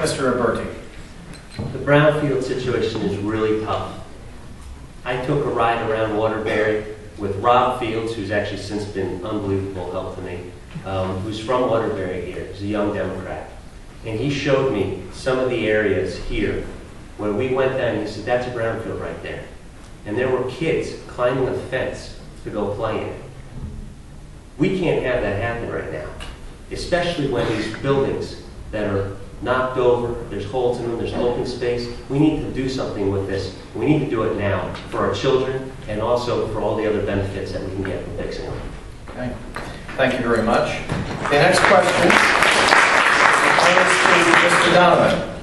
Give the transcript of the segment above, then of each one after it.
Mr. Roberti. The brownfield situation is really tough. I took a ride around Waterbury with Rob Fields, who's actually since been unbelievable help to me, who's from Waterbury here. He's a young Democrat. And he showed me some of the areas here where we went down, he said, that's a brownfield right there. And there were kids climbing a fence to go play in it. We can't have that happen right now, especially when these buildings that are knocked over, there's holes in them, there's open space. We need to do something with this. We need to do it now for our children and also for all the other benefits that we can get from fixing them. Okay. Thank you very much. The next question is to Mr. Donovan.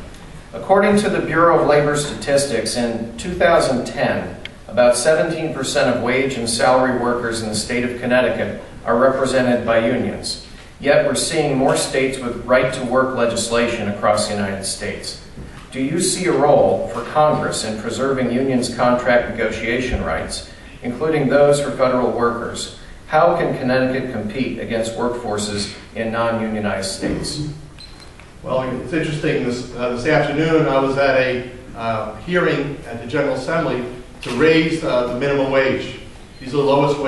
According to the Bureau of Labor Statistics, in 2010, about 17% of wage and salary workers in the state of Connecticut are represented by unions. Yet we're seeing more states with right-to-work legislation across the United States. Do you see a role for Congress in preserving unions' contract negotiation rights, including those for federal workers? How can Connecticut compete against workforces in non-unionized states? Well, it's interesting. This afternoon I was at a hearing at the General Assembly to raise the minimum wage. These are the lowest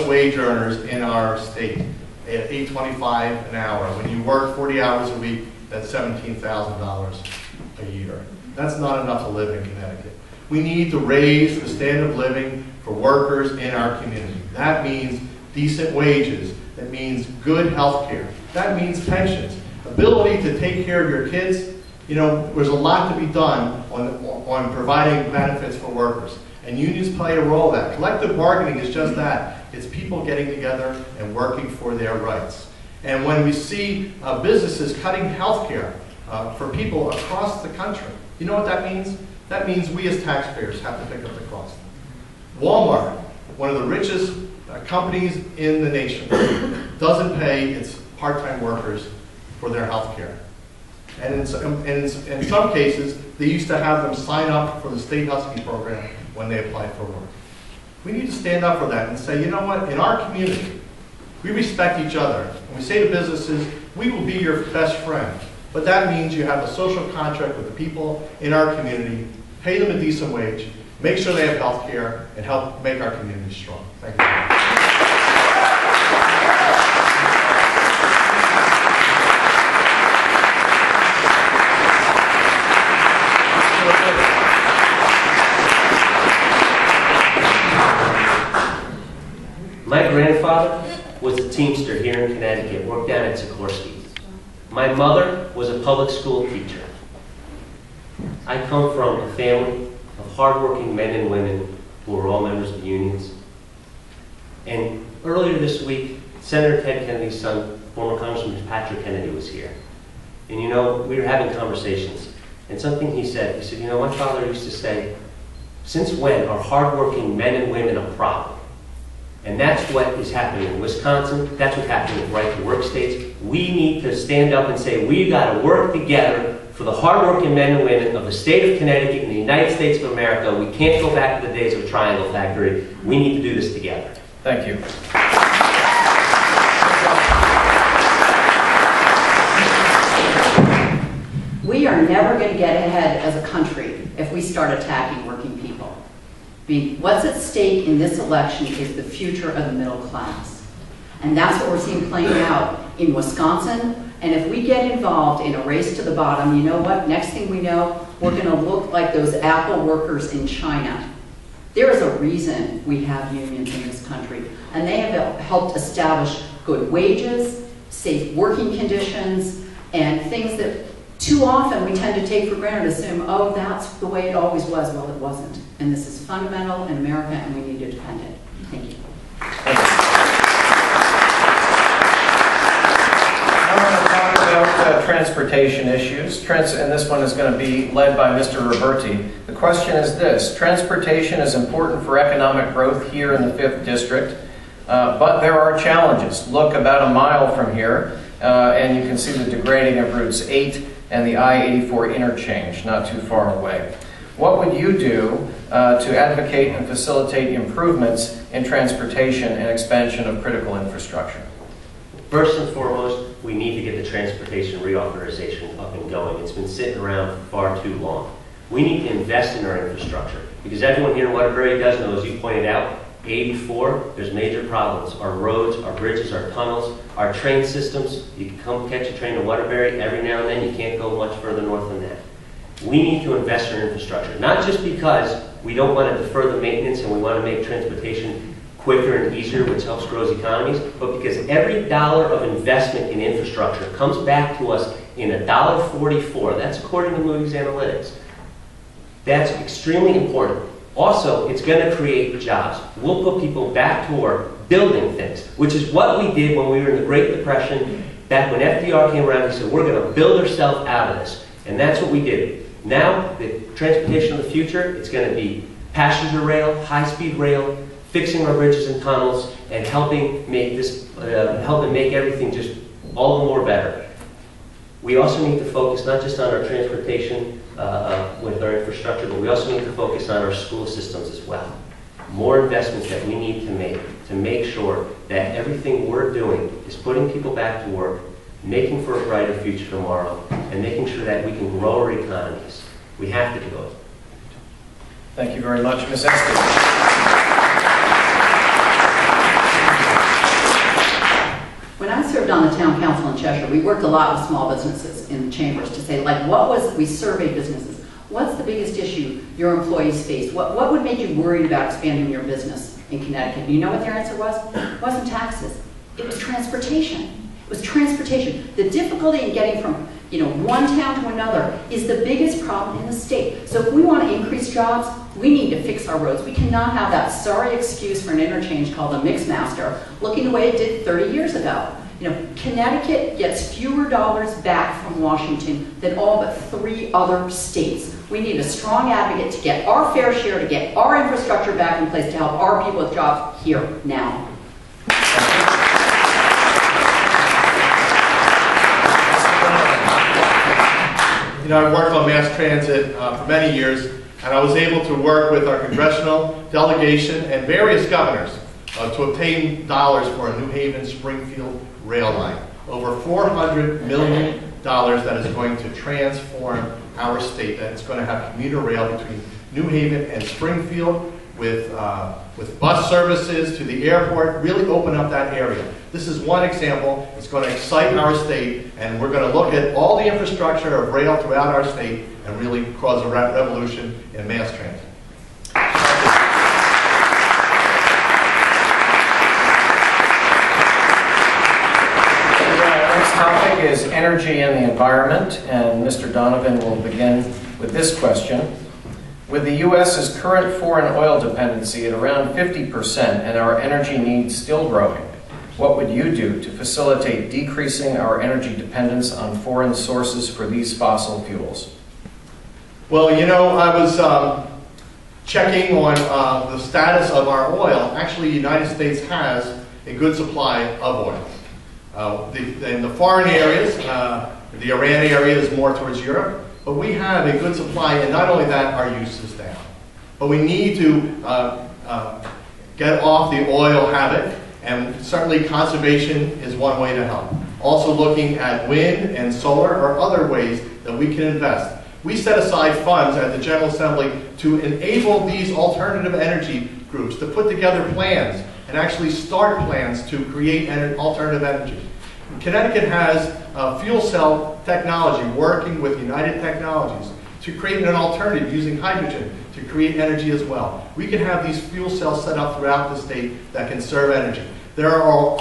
wage earners in our state at $8.25 an hour. When you work 40 hours a week, that's $17,000 a year. That's not enough to live in Connecticut. We need to raise the standard of living for workers in our community. That means decent wages. That means good health care. That means pensions. Ability to take care of your kids. You know, there's a lot to be done on providing benefits for workers. And unions play a role in that. Collective bargaining is just that. It's people getting together and working for their rights. And when we see businesses cutting health care for people across the country, you know what that means? That means we as taxpayers have to pick up the cost. Walmart, one of the richest companies in the nation, doesn't pay its part-time workers for their health care. And in some cases, they used to have them sign up for the state Husky program when they applied for work. We need to stand up for that and say, you know what, in our community, we respect each other. And we say to businesses, we will be your best friend. But that means you have a social contract with the people in our community, pay them a decent wage, make sure they have health care, and help make our community strong. Thank you. My grandfather was a Teamster here in Connecticut, worked down at Sikorsky. My mother was a public school teacher. I come from a family of hardworking men and women who are all members of unions. And earlier this week, Senator Ted Kennedy's son, former Congressman Patrick Kennedy, was here. And you know, we were having conversations. And something he said, you know, my father used to say, since when are hardworking men and women a problem? And that's what is happening in Wisconsin. That's what's happening with right-to-work states. We need to stand up and say, we've got to work together for the hardworking men and women of the state of Connecticut and the United States of America. We can't go back to the days of a triangle factory. We need to do this together. Thank you. We are never going to get ahead as a country if we start attacking working people. I mean, what's at stake in this election is the future of the middle class. And that's what we're seeing playing out in Wisconsin. And if we get involved in a race to the bottom, you know what? Next thing we know, we're going to look like those Apple workers in China. There is a reason we have unions in this country. And they have helped establish good wages, safe working conditions, and things that too often we tend to take for granted, assume, oh, that's the way it always was. Well, it wasn't. And this is fundamental in America, and we need to defend it. Thank you. I want to talk about transportation issues, and this one is going to be led by Mr. Roberti. The question is this: transportation is important for economic growth here in the 5th District, but there are challenges. Look about a mile from here, and you can see the degrading of routes 8 and the I-84 interchange, not too far away. What would you do to advocate and facilitate improvements in transportation and expansion of critical infrastructure? First and foremost, we need to get the transportation reauthorization up and going. It's been sitting around for far too long. We need to invest in our infrastructure, because everyone here in Waterbury does know, as you pointed out, 84, there's major problems. Our roads, our bridges, our tunnels, our train systems. You can come catch a train to Waterbury every now and then. You can't go much further north than that. We need to invest in our infrastructure, not just because we don't want to defer the maintenance and we want to make transportation quicker and easier, which helps grow economies, but because every dollar of investment in infrastructure comes back to us in $1.44. That's according to Moody's Analytics. That's extremely important. Also, it's going to create jobs. We'll put people back to work building things, which is what we did when we were in the Great Depression. Back when FDR came around, he said, we're going to build ourselves out of this. And that's what we did. Now, the transportation of the future, it's going to be passenger rail, high-speed rail, fixing our bridges and tunnels, and helping make everything just all the more better. We also need to focus not just on our transportation with our infrastructure, but we also need to focus on our school systems as well. More investments that we need to make sure that everything we're doing is putting people back to work, making for a brighter future tomorrow, and making sure that we can grow our economies. We have to do it. Thank you very much, Ms. Estes. When I served on the town council in Cheshire, we worked a lot with small businesses in the chambers to say, like, we surveyed businesses. What's the biggest issue your employees face? What would make you worried about expanding your business in Connecticut? And you know what their answer was? It wasn't taxes. It was transportation. It was transportation. The difficulty in getting from one town to another is the biggest problem in the state. So if we want to increase jobs, we need to fix our roads. We cannot have that sorry excuse for an interchange called a Mixmaster looking the way it did 30 years ago. Connecticut gets fewer dollars back from Washington than all but 3 other states. We need a strong advocate to get our fair share, to get our infrastructure back in place, to help our people with jobs here, now. I've worked on mass transit for many years, and I was able to work with our congressional delegation and various governors to obtain dollars for a New Haven-Springfield rail line. Over $400 million that is going to transform our state. That's going to have commuter rail between New Haven and Springfield with bus services to the airport, really open up that area. This is one example. It's going to excite our state, and we're going to look at all the infrastructure of rail throughout our state and really cause a revolution in mass transit. Our next topic is energy and the environment, and Mr. Donovan will begin with this question. With the U.S.'s current foreign oil dependency at around 50% and our energy needs still growing, what would you do to facilitate decreasing our energy dependence on foreign sources for these fossil fuels? Well, I was checking on the status of our oil. Actually, the United States has a good supply of oil. In the foreign areas, the Iran area is more towards Europe, but we have a good supply, and not only that, our use is down. But we need to get off the oil habit, and certainly conservation is one way to help. Also looking at wind and solar or other ways that we can invest. We set aside funds at the General Assembly to enable these alternative energy groups to put together plans and actually start plans to create alternative energy. Connecticut has fuel cell technology working with United Technologies to create an alternative using hydrogen to create energy as well. We can have these fuel cells set up throughout the state that can serve energy. There are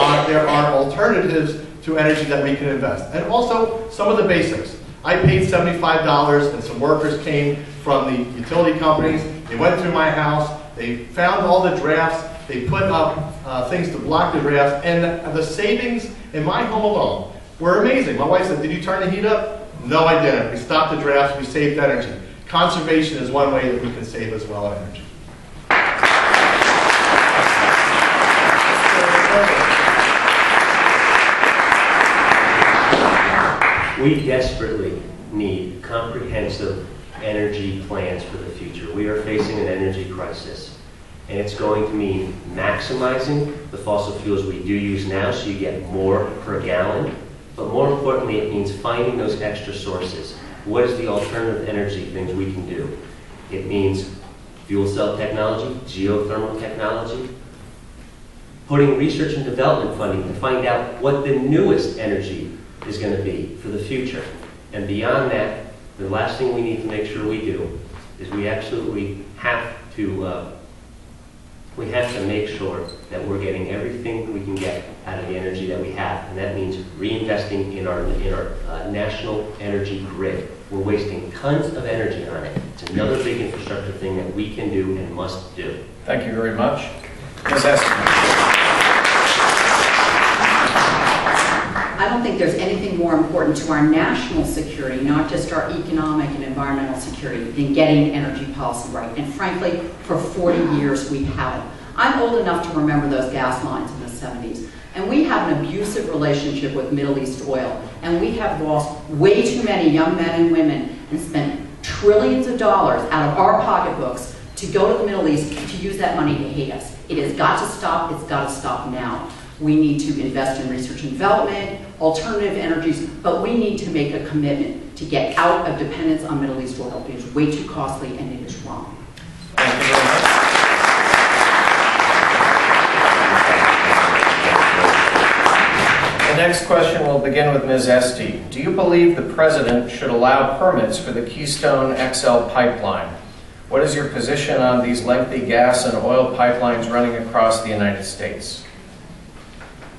alternatives to energy that we can invest. And also some of the basics. I paid $75 and some workers came from the utility companies. They went through my house. They found all the drafts. They put up things to block the drafts. And the savings in my home alone were amazing. My wife said, "Did you turn the heat up?" No, I didn't. We stopped the drafts. We saved energy. Conservation is one way that we can save as well energy. We desperately need comprehensive energy plans for the future. We are facing an energy crisis. And it's going to mean maximizing the fossil fuels we do use now so you get more per gallon. But more importantly, it means finding those extra sources. What is the alternative energy things we can do? It means fuel cell technology, geothermal technology, putting research and development funding to find out what the newest energy is going to be for the future. And beyond that, the last thing we need to make sure we do is we absolutely have to make sure that we're getting everything we can get out of the energy that we have. And that means reinvesting in our national energy grid. We're wasting tons of energy on it. It's another big infrastructure thing that we can do and must do. Thank you very much. Ms. Estes. I don't think there's anything more important to our national security, not just our economic and environmental security, than getting energy policy right. And frankly, for 40 years we haven't. I'm old enough to remember those gas lines in the 70s. And we have an abusive relationship with Middle East oil. And we have lost way too many young men and women and spent trillions of dollars out of our pocketbooks to go to the Middle East to use that money to hate us. It has got to stop. It's got to stop now. We need to invest in research and development, alternative energies, but we need to make a commitment to get out of dependence on Middle East oil. It is way too costly and it is wrong. Thank you very much. The next question will begin with Ms. Esty. Do you believe the President should allow permits for the Keystone XL pipeline? What is your position on these lengthy gas and oil pipelines running across the United States?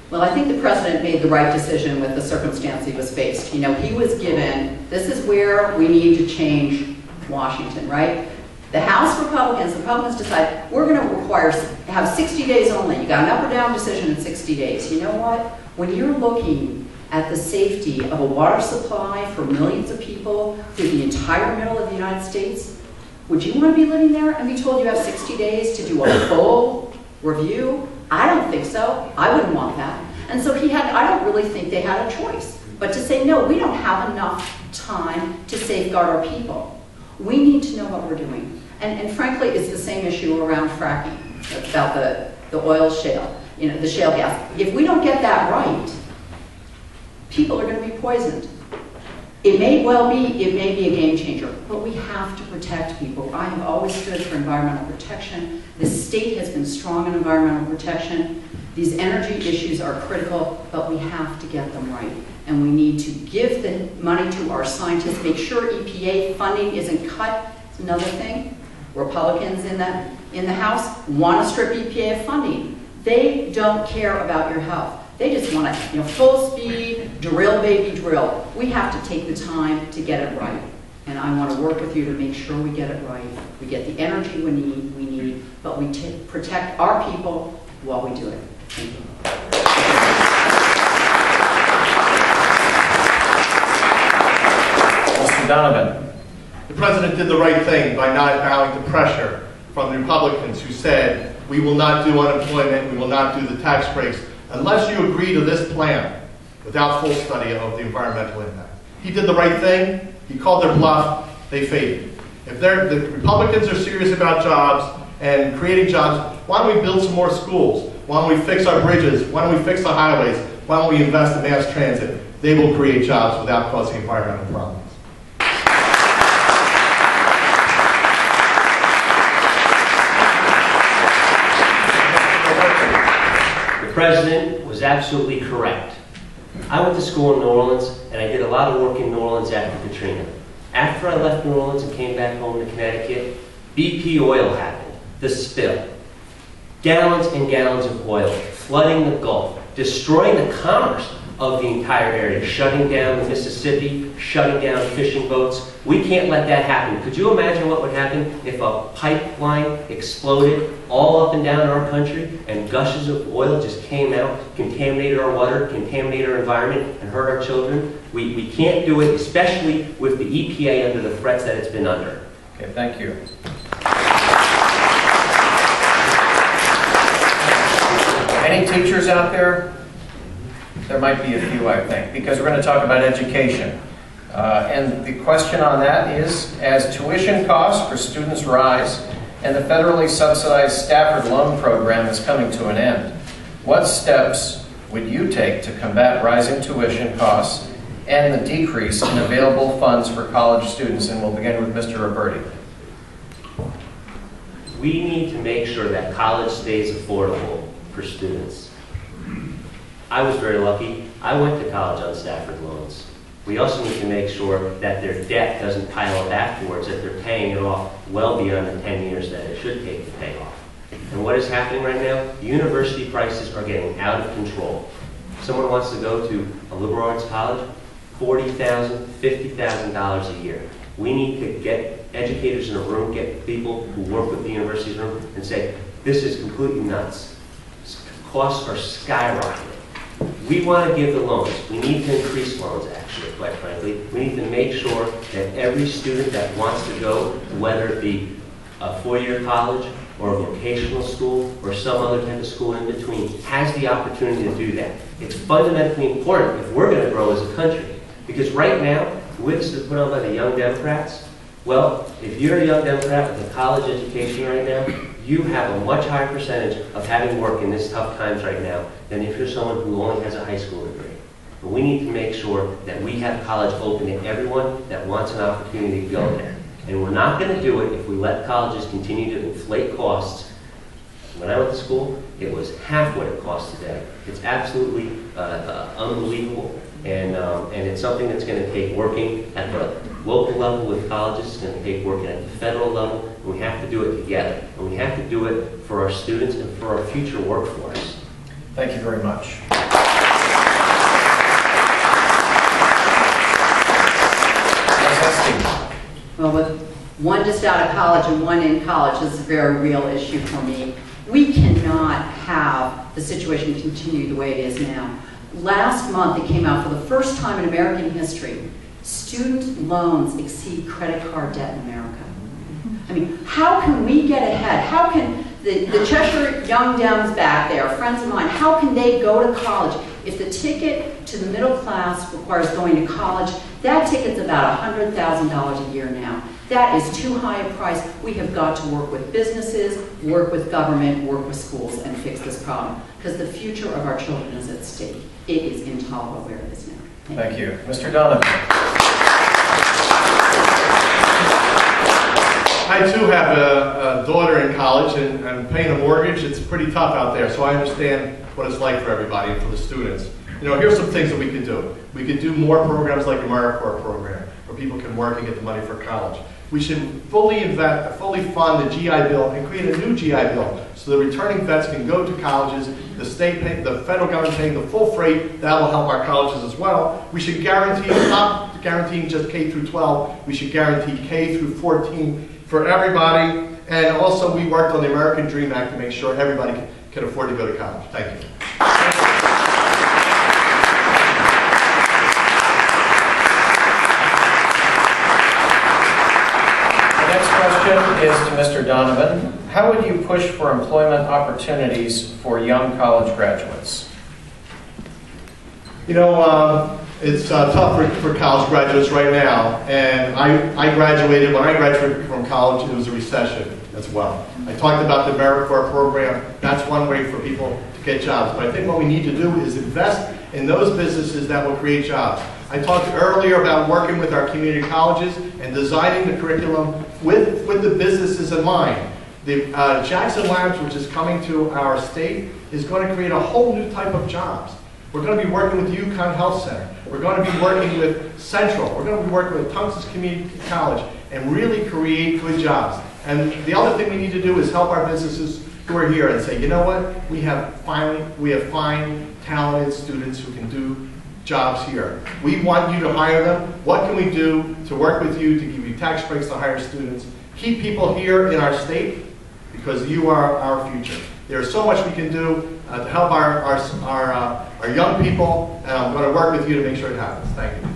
Well, I think the President made the right decision with the circumstance he was faced. You know, he was given, this is where we need to change Washington, right? The House Republicans decide, we're going to have 60 days only. You got an up or down decision in 60 days. You know what? When you're looking at the safety of a water supply for millions of people through the entire middle of the United States, would you want to be living there and be told you have 60 days to do a full review? I don't think so. I wouldn't want that. And so I don't really think they had a choice, but to say, no, we don't have enough time to safeguard our people. We need to know what we're doing. And frankly, it's the same issue around fracking, about the oil shale, the shale gas. If we don't get that right, people are going to be poisoned. It may be a game changer, but we have to protect people. I have always stood for environmental protection. The state has been strong in environmental protection. These energy issues are critical, but we have to get them right. And we need to give the money to our scientists, make sure EPA funding isn't cut. It's another thing. Republicans in the House want to strip EPA of funding. They don't care about your health. They just want to, full speed, drill, baby, drill. We have to take the time to get it right. And I want to work with you to make sure we get it right. We get the energy we need, but we protect our people while we do it. Thank you. Mr. Donovan. The President did the right thing by not bowing to pressure from the Republicans who said, we will not do unemployment, we will not do the tax breaks, unless you agree to this plan without full study of the environmental impact. He did the right thing. He called their bluff. They faded. If the Republicans are serious about jobs and creating jobs, why don't we build some more schools? Why don't we fix our bridges? Why don't we fix the highways? Why don't we invest in mass transit? They will create jobs without causing environmental problems. The President was absolutely correct. I went to school in New Orleans, and I did a lot of work in New Orleans after Katrina. After I left New Orleans and came back home to Connecticut, BP oil happened, the spill. Gallons and gallons of oil flooding the Gulf, destroying the commerce of the entire area, shutting down the Mississippi, shutting down fishing boats. We can't let that happen. Could you imagine what would happen if a pipeline exploded all up and down our country and gushes of oil just came out, contaminated our water, contaminated our environment, and hurt our children? We can't do it, especially with the EPA under the threats that it's been under. Okay, thank you. Any teachers out there? There might be a few, I think, because we're going to talk about education. And the question on that is, as tuition costs for students rise and the federally subsidized Stafford Loan Program is coming to an end. What steps would you take to combat rising tuition costs and the decrease in available funds for college students? And we'll begin with Mr. Roberti. We need to make sure that college stays affordable for students. I was very lucky. I went to college on Stafford loans. We also need to make sure that their debt doesn't pile up afterwards, that they're paying it off well beyond the 10 years that it should take to pay off. And what is happening right now? University prices are getting out of control. Someone wants to go to a liberal arts college, $40,000, $50,000 a year. We need to get educators in a room, get people who work with the university's room, and say, this is completely nuts. Costs are skyrocketing. We want to give the loans. We need to increase loans, actually, quite frankly. We need to make sure that every student that wants to go, whether it be a four-year college or a vocational school or some other type of school in between, has the opportunity to do that. It's fundamentally important if we're going to grow as a country. Because right now, the witness is put on by the Young Democrats. Well, if you're a Young Democrat with a college education right now, you have a much higher percentage of having work in this tough times right now than if you're someone who only has a high school degree. But we need to make sure that we have college open to everyone that wants an opportunity to go there. And we're not going to do it if we let colleges continue to inflate costs. When I went to school, it was half what it costs today. It's absolutely unbelievable. And it's something that's going to take working at the local level with colleges. It's going to take working at the federal level. And we have to do it together. And we have to do it for our students and for our future workforce. Thank you very much. Well, with one just out of college and one in college, this is a very real issue for me. We cannot have the situation continue the way it is now. Last month, it came out for the first time in American history, student loans exceed credit card debt in America. I mean, how can we get ahead? How can the Cheshire Young Dems back there, friends of mine, how can they go to college if the ticket to the middle class requires going to college? That ticket's about $100,000 a year now. That is too high a price. We have got to work with businesses, work with government, work with schools, and fix this problem. Because the future of our children is at stake. It is intolerable where it is now. Thank you. Mr. Donovan. I too have a daughter in college, and paying a mortgage, it's pretty tough out there. So I understand what it's like for everybody and for the students. You know, here's some things that we could do. We could do more programs like the AmeriCorps program, where people can work and get the money for college. We should fully fund the GI Bill and create a new GI Bill so the returning vets can go to colleges, the federal government paying the full freight. That will help our colleges as well. We should guarantee, not guaranteeing just K through 12, we should guarantee K through 14 for everybody. And also we worked on the American Dream Act to make sure everybody can afford to go to college. Thank you. Question is to Mr. Donovan. How would you push for employment opportunities for young college graduates? You know, it's tough for college graduates right now. And I graduated, when I graduated from college, it was a recession as well. I talked about the AmeriCorps program. That's one way for people to get jobs. But I think what we need to do is invest in those businesses that will create jobs. I talked earlier about working with our community colleges and designing the curriculum with the businesses in mind. The Jackson Labs, which is coming to our state, is going to create a whole new type of jobs. We're going to be working with UConn Health Center. We're going to be working with Central. We're going to be working with Tungsten Community College and really create good jobs. And the other thing we need to do is help our businesses who are here and say, you know what, we have fine, talented students who can do jobs here. We want you to hire them. What can we do to work with you to give you tax breaks to hire students? Keep people here in our state because you are our future. There's so much we can do to help our young people, and I'm going to work with you to make sure it happens. Thank you.